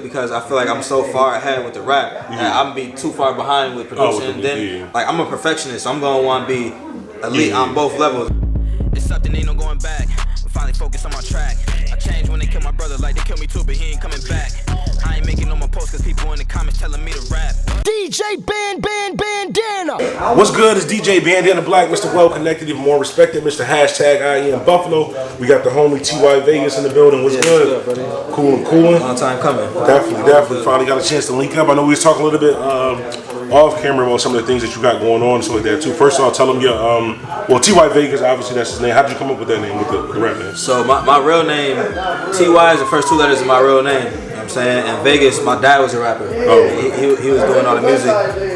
because I feel like I'm so far ahead with the rap and I'm gonna be too far behind with production. And then like I'm a perfectionist, so I'm gonna want to be elite on both levels. It's something ain't no going back. I'm finally focused on my track. I changed when they killed my brother, like they killed me too, but he ain't coming back. I ain't making no more posts cause people in the comments telling me to rap. DJ Bandana. What's good? It's DJ Bandana Black, Mr. Well Connected, even more respected, Mr. Hashtag I am Buffalo. We got the homie T.Y Vegas in the building. What's good? What's good, buddy? Cool and cooling. Long time coming. Definitely. Finally got a chance to link up. I know we was talking a little bit off camera about some of the things that you got going on and stuff like that too. First of all, tell them your well, T.Y Vegas, obviously that's his name. How did you come up with that name, with the rap name? So my real name, T.Y. is the first two letters of my real name. You know what I'm saying? And Vegas, my dad was a rapper. Oh. He was doing all the music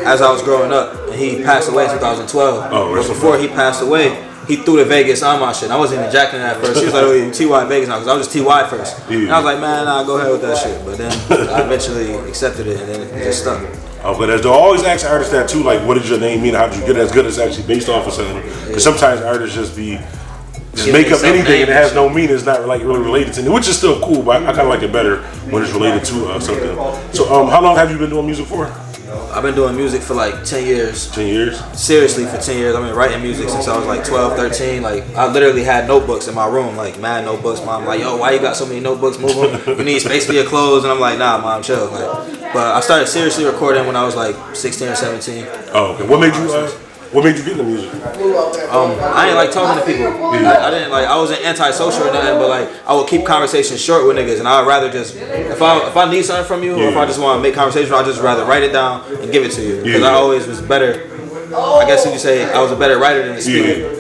as I was growing up. And he passed away in 2012. Oh, but before he passed away, he threw the Vegas on my shit. I wasn't even jacking it at first. He was like, oh, you T.Y Vegas now, because I was just T.Y first. Yeah. And I was like, man, nah, go ahead with that shit. But then I eventually accepted it, and then it just stuck. Okay, that's dope. I always ask artists that too, like, what does your name mean? How did you get it as good as actually based off of something? Because sometimes artists just make up anything and it has no meaning. It's not like really related to it, which is still cool, but I kind of like it better when it's related to something. So how long have you been doing music for? I've been doing music for like 10 years. 10 years? Seriously, for 10 years. I've been writing music since I was like 12, 13. Like, I literally had notebooks in my room, like mad notebooks. Mom like, yo, why you got so many notebooks? Move them. You need space for your clothes. And I'm like, nah, mom, chill. Like, but I started seriously recording when I was like 16 or 17. Oh, okay. What made you get into music? I didn't like talking to people. I wasn't antisocial or nothing, but like I would keep conversations short with niggas, and I'd rather just if I need something from you, or if I just want to make conversation, I'd just rather write it down and give it to you, because I always was better. I guess you could say I was a better writer than the speaker.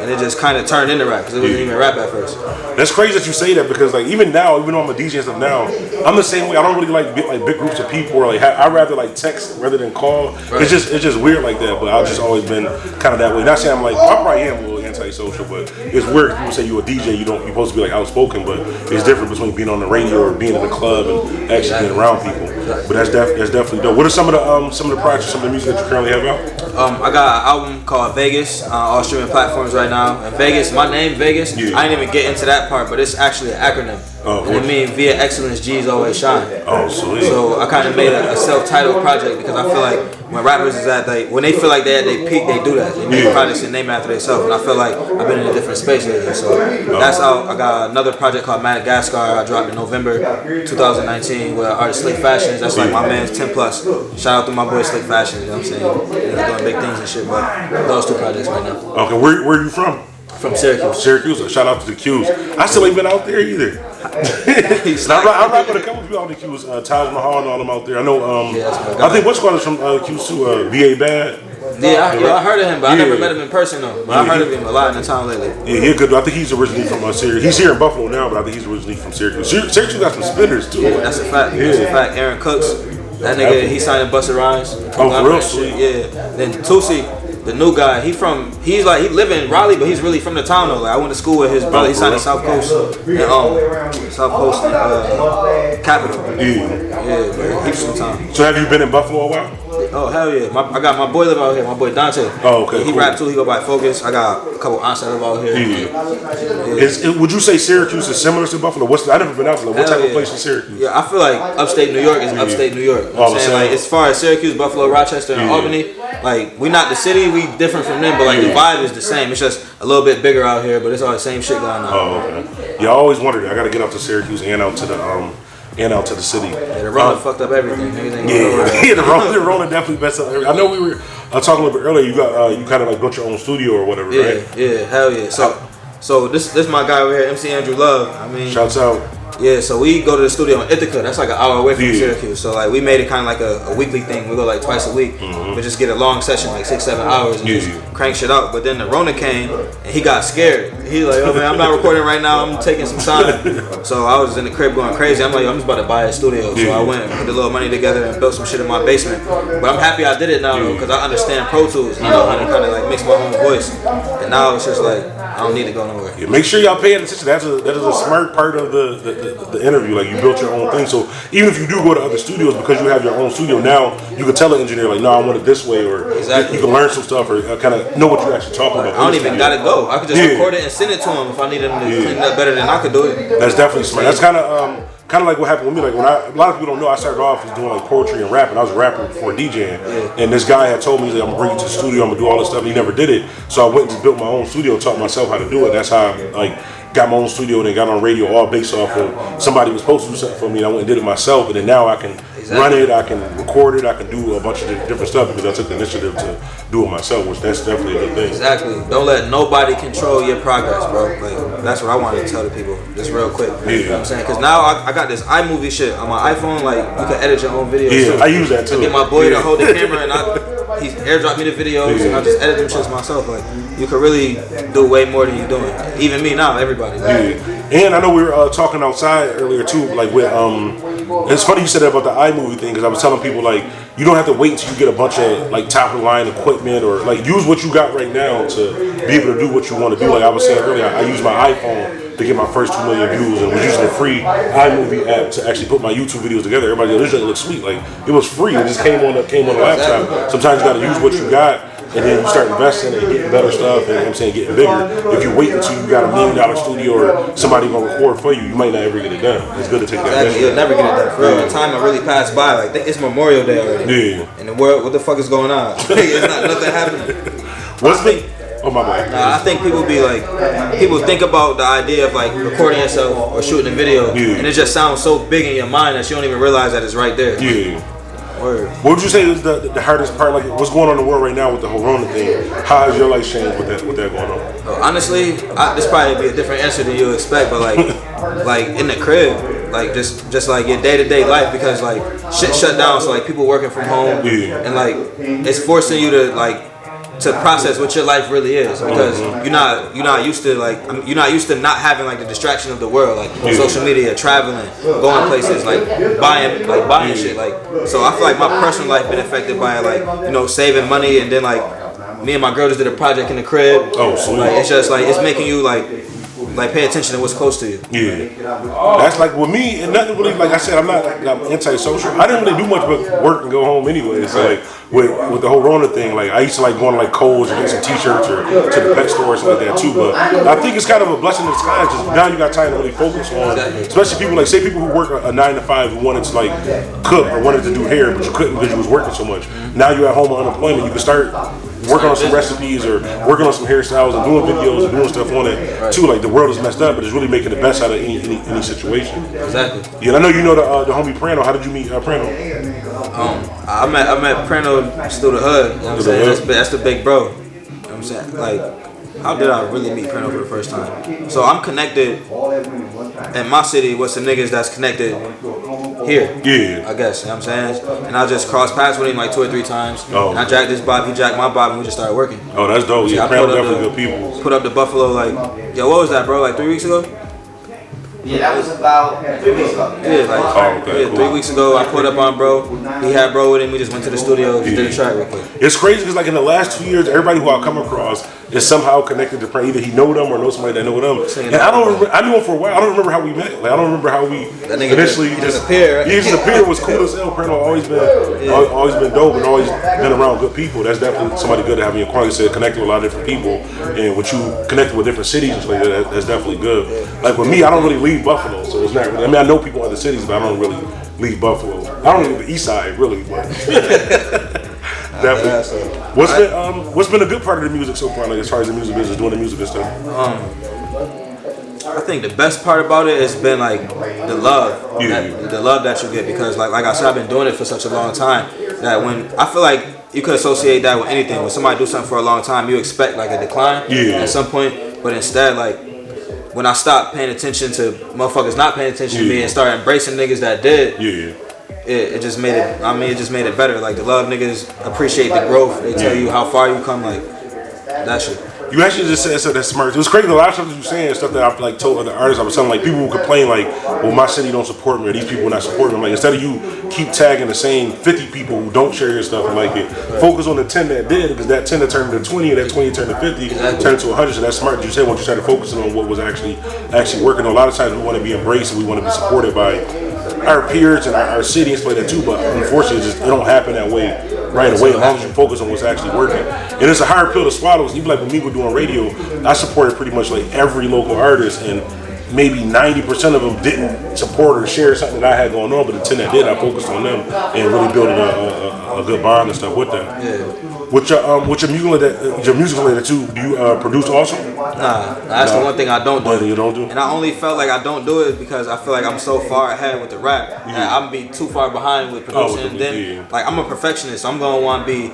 And it just kind of turned into rap, because it wasn't even rap at first. That's crazy that you say that, because like even now, even though I'm a DJ and stuff now, I'm the same way. I don't really like big groups of people, or like I'd rather like text rather than call. Right. It's just weird like that. But I've just always been kind of that way. Not saying I'm like, I probably am a little antisocial, but it's weird. People say you're a DJ, you're supposed to be like outspoken, but it's different between being on the radio or being in a club and actually being around people. But that's definitely dope. What are some of the projects, some of the music that you currently have out? I got an album called Vegas on all streaming platforms right now. And Vegas, my name Vegas, I didn't even get into that part, but it's actually an acronym. Oh, and it means via excellence, G's always shine. Oh, sweet. So I kind of made a self-titled project, because I feel like when rappers is at when they feel like they're at their peak, they do that. They make projects and name after themselves. And I feel like I've been in a different space lately. So that's how I got another project called Madagascar. I dropped in November 2019 with artist Slick Fashions. That's like my man's 10 plus. Shout out to my boy Slick Fashions. You know what I'm saying? He's doing big things and shit. But those two projects right now. Okay, where are you from? From Syracuse. Syracuse. Shout out to the Q's. I still ain't been out there either. I'm not going to come with you out the Q's. Taj Mahal and all them out there. I know. I think what's called is from Q's too. VA Bad. Yeah, I heard of him, but I never met him in person though. But I heard of him a lot in the town lately. Yeah, he's good. I think he's originally from Syracuse. He's here in Buffalo now, but I think he's originally from Syracuse. Syracuse got some spitters too. Yeah, that's a fact. That's a fact. Aaron Cooks, that nigga, he signed Busta Rhymes. Oh, for real? Sweet. Yeah. Then Tusi, the new guy, he live in Raleigh, but he's really from the town though. Like I went to school with his brother. He signed at South Coast Capital. Yeah, but he's from town. So have you been in Buffalo a while? Oh hell yeah! I got my boy live out here. My boy Dante. Oh okay. He rap too. He go by Focus. I got a couple aunts that live out here. Yeah. Would you say Syracuse is similar to Buffalo? I never been out there. What type of place in Syracuse? Yeah, I feel like upstate New York is upstate New York. You know what I'm saying? Like as far as Syracuse, Buffalo, Rochester, and Albany, like we not the city. We different from them, but like the vibe is the same. It's just a little bit bigger out here, but it's all the same shit going on. Oh okay. Yeah, I always wondered. I got to get out to Syracuse and out to the city. Yeah, the Rona fucked up everything. The Rona definitely messed up everything. I know we were talking a little bit earlier. You kind of like built your own studio or whatever, right? Yeah, hell yeah. So this my guy over here, MC Andrew Love. I mean, shouts out. Yeah, so we go to the studio in Ithaca. That's like an hour away from Syracuse. So like we made it kind of like a weekly thing. We go like twice a week. We just get a long session, like 6-7 hours, and just crank shit out. But then the Rona came and he got scared. He like, oh man, I'm not recording right now. I'm taking some time. So I was in the crib going crazy. I'm like, I'm just about to buy a studio. So I went and put a little money together and built some shit in my basement. But I'm happy I did it now though, because I understand Pro Tools. You know, how to kind of like mix my own voice. And now it's just like I don't need to go nowhere. Yeah, make sure y'all pay attention. That is a smart part of the interview. Like you built your own thing. So even if you do go to other studios, because you have your own studio now, you can tell the engineer like, no, I want it this way, or you can learn some stuff, or kind of know what you're actually talking about. I don't even gotta go. I could just record it and send it to him if I need him to clean it up better than I could do it. That's definitely smart. That's kind of kind of like what happened with me. Like when a lot of people don't know, I started off as doing like poetry and rapping. I was a rapper before DJing, and this guy had told me that I'm gonna bring you to the studio, I'm gonna do all this stuff, and he never did it. So I went and just built my own studio, taught myself how to do it. That's how I like got my own studio and then got on radio, all based off of somebody was supposed to do something for me, and I went and did it myself. And then now I can run it, I can record it, I can do a bunch of different stuff because I took the initiative to do it myself, which that's definitely a good thing. Exactly. Don't let nobody control your progress, bro. Like that's what I wanted to tell the people, just real quick. You know what I'm saying? Because now I got this iMovie shit on my iPhone. Like you can edit your own videos. Yeah, too. I use that too. I get my boy to hold the camera and he's airdrop me the videos and I just edit them shits myself. Like you could really do way more than you're doing. Even me now, everybody. Yeah. And I know we were talking outside earlier too, like with it's funny you said that about the iMovie thing, because I was telling people like you don't have to wait until you get a bunch of like top of the line equipment, or like use what you got right now to be able to do what you want to do. Like I was saying earlier, I use my iPhone to get my first 2 million views, and was using a free iMovie app to actually put my YouTube videos together. Everybody goes, this looks sweet. Like it was free. It just came on the laptop. Sometimes you got to use what you got. And then you start investing and getting better stuff, and you know what I'm saying, getting bigger. If you wait until you got $1 million studio or somebody gonna record for you, you might not ever get it done. It's good to take that risk. You'll never get it done. For real, the time will really pass by. Like it's Memorial Day already. Yeah. In the world, what the fuck is going on? It's not nothing happening. Oh my bad. Nah, I think people think about the idea of like recording yourself or shooting a video, and it just sounds so big in your mind that you don't even realize that it's right there. Yeah. Word. What would you say is the hardest part? Like what's going on in the world right now with the Corona thing? How has your life changed with that going on? Honestly, this probably be a different answer than you expect, but like in the crib, like just like your day-to-day life, because like shit shut down, so like people working from home, and like it's forcing you to process what your life really is, because you're not used to not having like the distraction of the world, like social media, traveling, going places, like buying shit, like. So I feel like my personal life been affected by like saving money, and then like me and my girl just did a project in the crib. Oh, sweet. Like it's just like it's making you like pay attention to what's close to you. Yeah, that's like with me, and nothing really. Like I said, I'm antisocial. I didn't really do much but work and go home anyway. So like with the whole Rona thing, like I used to like going to like Kohl's or get some T-shirts or to the pet store or something like that too. But I think it's kind of a blessing in disguise, because now you got time to really focus on, especially people like people who work a 9 to 5 who wanted to like cook or wanted to do hair, but you couldn't because you was working so much. Now you're at home on unemployment, you can start working on some recipes or working on some hairstyles and doing videos and doing stuff on it too. Like the world is messed up, but it's really making the best out of any situation. Exactly. Yeah, I know you know the homie Prano. How did you meet Prano? I met Prano through the hood. You know what I'm saying? That's the big bro. You know what I'm saying? Like, how did I really meet Prano for the first time? So I'm connected in my city with some niggas that's connected here. Yeah. I guess, you know what I'm saying? And I just crossed paths with him like 2 or 3 times. Oh. And I jacked this bob, he jacked my bob, and we just started working. Oh, that's dope. Yeah, Prano definitely good people. Put up the Buffalo like, yo, what was that, bro? Like 3 weeks ago? Yeah, that was about 3 weeks ago. Yeah, cool. 3 weeks ago I put up on bro. He had bro with him. We just went to the studio, just did a track real quick. It's crazy because like in the last 2 years, everybody who I come across is somehow connected to Prano. Either he know them or know somebody that know them. And I knew him for a while. I don't remember how we met. Like I don't remember how we initially just appeared. He just appeared. Was cool as hell. Prano always been dope and always been around good people. That's definitely somebody good to have in your corner. Like I said, connected with a lot of different people, and when you connected with different cities and stuff like that, that's definitely good. Like with me, I don't really leave Buffalo, so it's not really. I mean, I know people in other cities, but I don't really leave Buffalo. I don't leave the East Side really, but. Definitely. What's been a good part of the music so far, like as far as the music business, doing the music and stuff? I think the best part about it has been like the love, the love that you get, because like I said, I've been doing it for such a long time that when I feel like you could associate that with anything. When somebody do something for a long time, you expect like a decline at some point, but instead like when I stopped paying attention to motherfuckers not paying attention to me and started embracing niggas that did. It just made it. I mean, it just made it better. Like the love niggas appreciate the growth. They tell you how far you come. Like that shit. You actually just said something that's smart. It was crazy. A lot of stuff that you saying, stuff that I've like told other artists. I was telling like people who complain like, well, my city don't support me or these people not support me. I'm like, instead of you keep tagging the same 50 people who don't share your stuff and like it, focus on the 10 that did, because that 10 that turned to 20 and that 20 turned to 50, turned to 100. So that's smart. You said once you started focusing on what was actually working. A lot of times we want to be embraced and we want to be supported by our peers and our city and stuff like that too, but unfortunately it don't happen that way right away as long as you focus on what's actually working. And it's a hard pill to swallow. Even like when we were doing radio, I supported pretty much like every local artist, and maybe 90% of them didn't support or share something that I had going on, but the 10 that did, I focused on them and really building a good bond and stuff with them. Yeah. With your music related too, do you produce also? Nah, that's the one thing I don't do. You don't do? And I only felt like I don't do it because I feel like I'm so far ahead with the rap that I'm be too far behind with producing. And then, like, I'm a perfectionist, so I'm gonna want to be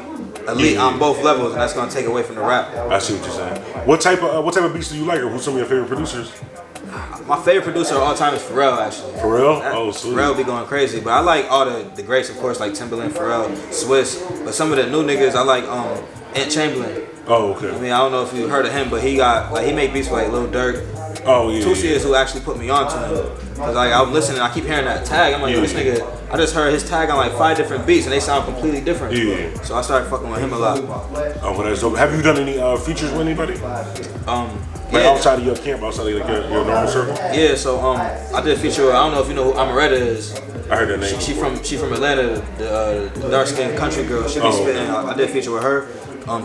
elite on both levels, and that's gonna take away from the rap. I see what you're saying. What type of beats do you like, or who's some of your favorite producers? My favorite producer of all time is Pharrell, actually. Pharrell? Oh, sweet. Pharrell be going crazy, but I like all the greats, of course, like Timbaland, Pharrell, Swiss. But some of the new niggas, I like Ant Chamberlain. Oh, okay. I mean, I don't know if you heard of him, but he made beats for like Lil Durk. Oh, yeah. Tusi is who actually put me on to him. Cause like I'm listening, I keep hearing that tag. I'm like, yo, this nigga. I just heard his tag on like 5 different beats, and they sound completely different. Yeah. So I started fucking with him a lot. Oh, well, that's dope. Have you done any features with anybody? Like outside of your camp, outside of like your normal circle? Yeah. So I did a feature with, I don't know if you know who Amaretta is. I heard that name. She from Atlanta, the dark skinned country girl. She be spitting. I did a feature with her.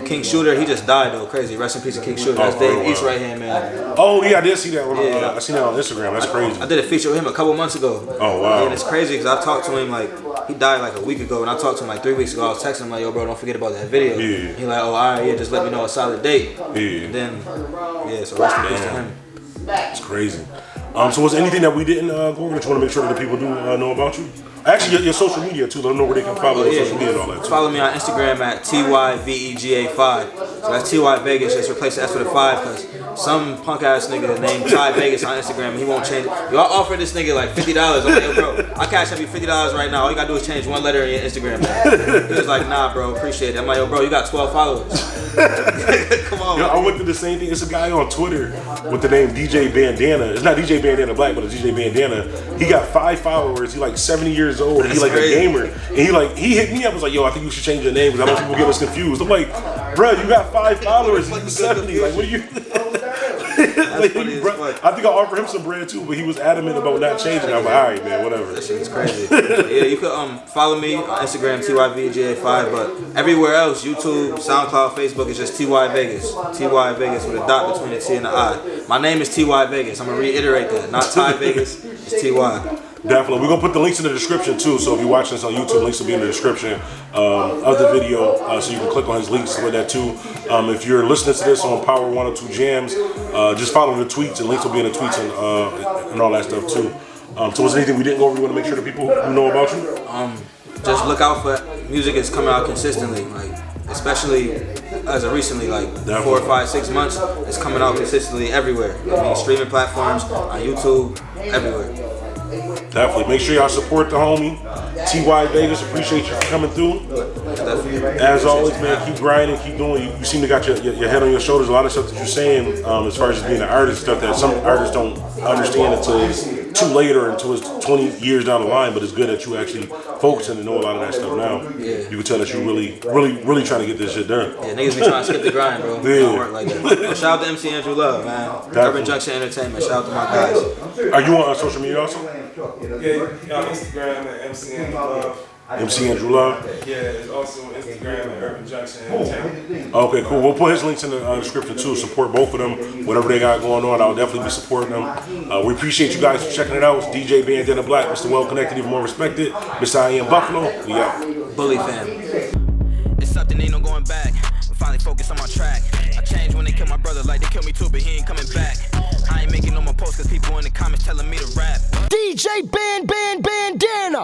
King Shooter, he just died though. Crazy. Rest in peace of King Shooter. That's Dave East right hand man. Oh yeah, I did see that one. I seen that on Instagram. That's crazy. I did a feature with him a couple months ago. Oh wow. And it's crazy because I talked to him like he died like a week ago, and I talked to him like 3 weeks ago. I was texting him like, yo, bro, don't forget about that video. Yeah. He like, oh, all right, yeah, just let me know a solid date. Yeah. And then, yeah, so rest in peace to him. It's crazy. So was there anything that we didn't go over that you want to make sure that the people do know about you? Actually, your social media too. Let them know where they can follow your social media and all that too. Follow me on Instagram at TYVEGA5. So that's T.Y Vegas. Just replace the S with a 5 because some punk ass nigga named T.Y Vegas on Instagram and he won't change it. Yo, I offered this nigga like $50. I'm like, yo, bro, I cash up you $50 right now. All you gotta do is change one letter in your Instagram name. He was like, nah, bro, appreciate it. I'm like, yo, bro, you got 12 followers. Come on. Yo, I went through the same thing. It's a guy on Twitter with the name DJ Bandana. It's not DJ Bandana Black, but it's DJ Bandana. He got 5 followers. He like 70 years old. He's like a gamer. And he hit me up. Was like, yo, I think you should change your name because I know people get us confused. I'm like, bro, you got 5 followers and you 70. Like, what are you? Like, I think I offered him some bread too, but he was adamant about not changing. I'm like, all right, man, whatever. That shit is crazy. Yeah, you could follow me on Instagram, TYVGA5, but everywhere else, YouTube, SoundCloud, Facebook, is just T.Y Vegas. T.Y Vegas with a dot between the T and the I. My name is T.Y Vegas. I'm going to reiterate that. Not Ty Vegas, it's T.Y. Definitely. We're going to put the links in the description too, so if you're watching this on YouTube, links will be in the description of the video, so you can click on his links with that too. If you're listening to this on Power 102 Jams, just follow the tweets, and links will be in the tweets and all that stuff too. So was there anything we didn't go over you want to make sure that people know about you? Just look out for music is coming out consistently, like especially as of recently, like 4, 5, 6 months, it's coming out consistently everywhere. I mean, streaming platforms, on YouTube, everywhere. Definitely. Make sure y'all support the homie. T.Y Vegas, appreciate you for coming through. As always, man, keep grinding, keep doing. You seem to got your head on your shoulders. A lot of stuff that you're saying, as far as just being an artist, stuff that some artists don't understand until it's too late or until it's 20 years down the line. But it's good that you actually focusing and know a lot of that stuff now. Yeah. You can tell that you're really trying to get this shit done. Yeah, niggas be trying to skip the grind, bro. It don't work like that. Well, shout out to MC Andrew Love, man. Urban Junction Entertainment. Shout out to my guys. Are you on social media also? Yeah, on Instagram at MC Andrew Love. MC Andrew Love? Yeah, it's also Instagram at Urban Junction Entertainment. Okay, cool. We'll put his links in the description too. Support both of them. Whatever they got going on, I'll definitely be supporting them. We appreciate you guys for checking it out. It's DJ Bandana Black, Mr. Well Connected, even more respected. Mr. I Am Buffalo. We out. Bully fam. It's something ain't no going back. I'm finally focused on my track. I changed when they killed my brother like they killed me too, but he ain't coming back. I ain't making no more posts cause people in the comments telling me to rap. DJ Bandana.